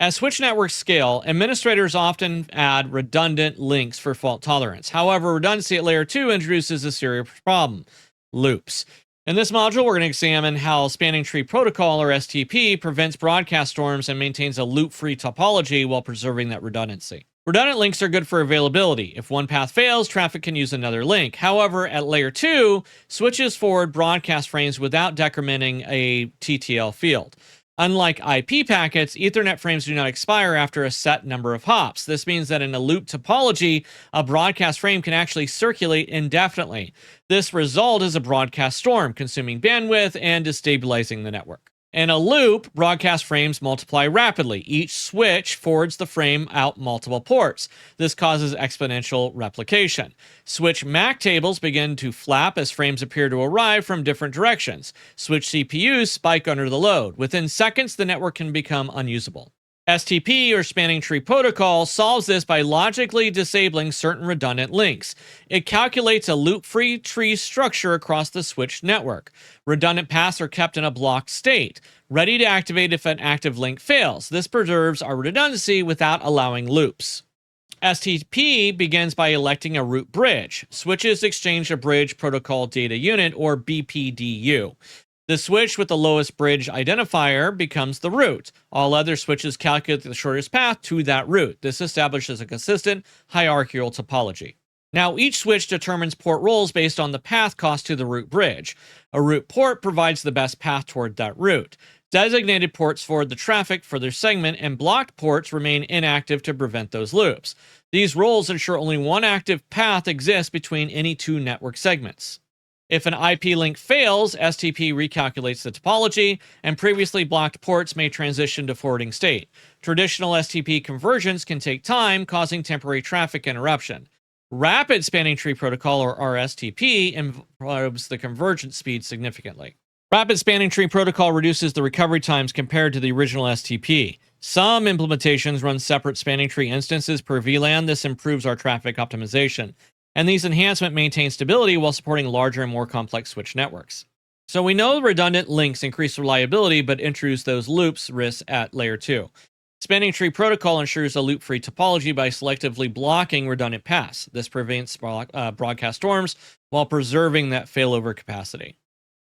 As switch networks scale, administrators often add redundant links for fault tolerance. However, redundancy at layer 2 introduces a serious problem: loops. In this module, we're going to examine how Spanning Tree Protocol, or STP, prevents broadcast storms and maintains a loop-free topology while preserving that redundancy. Redundant links are good for availability. If one path fails, traffic can use another link. However, at layer 2, switches forward broadcast frames without decrementing a TTL field. Unlike IP packets, Ethernet frames do not expire after a set number of hops. This means that in a loop topology, a broadcast frame can actually circulate indefinitely. This result is a broadcast storm, consuming bandwidth and destabilizing the network. In a loop, broadcast frames multiply rapidly. Each switch forwards the frame out multiple ports. This causes exponential replication. Switch MAC tables begin to flap as frames appear to arrive from different directions. Switch CPUs spike under the load. Within seconds, the network can become unusable. STP, or Spanning Tree Protocol, solves this by logically disabling certain redundant links. It calculates a loop-free tree structure across the switched network. Redundant paths are kept in a blocked state, ready to activate if an active link fails. This preserves our redundancy without allowing loops. STP begins by electing a root bridge. Switches exchange a bridge protocol data unit, or BPDU. The switch with the lowest bridge identifier becomes the root. All other switches calculate the shortest path to that root. This establishes a consistent hierarchical topology. Now, each switch determines port roles based on the path cost to the root bridge. A root port provides the best path toward that root. Designated ports forward the traffic for their segment, and blocked ports remain inactive to prevent those loops. These roles ensure only one active path exists between any two network segments. If an IP link fails, STP recalculates the topology, and previously blocked ports may transition to forwarding state. Traditional STP conversions can take time, causing temporary traffic interruption. Rapid Spanning Tree Protocol, or RSTP, improves the convergence speed significantly. Rapid Spanning Tree Protocol reduces the recovery times compared to the original STP. Some implementations run separate spanning tree instances per VLAN. This improves our traffic optimization. And these enhancements maintain stability while supporting larger and more complex switch networks. So we know redundant links increase reliability, but introduce those loops risks at layer 2. Spanning Tree Protocol ensures a loop-free topology by selectively blocking redundant paths. This prevents broadcast storms while preserving that failover capacity.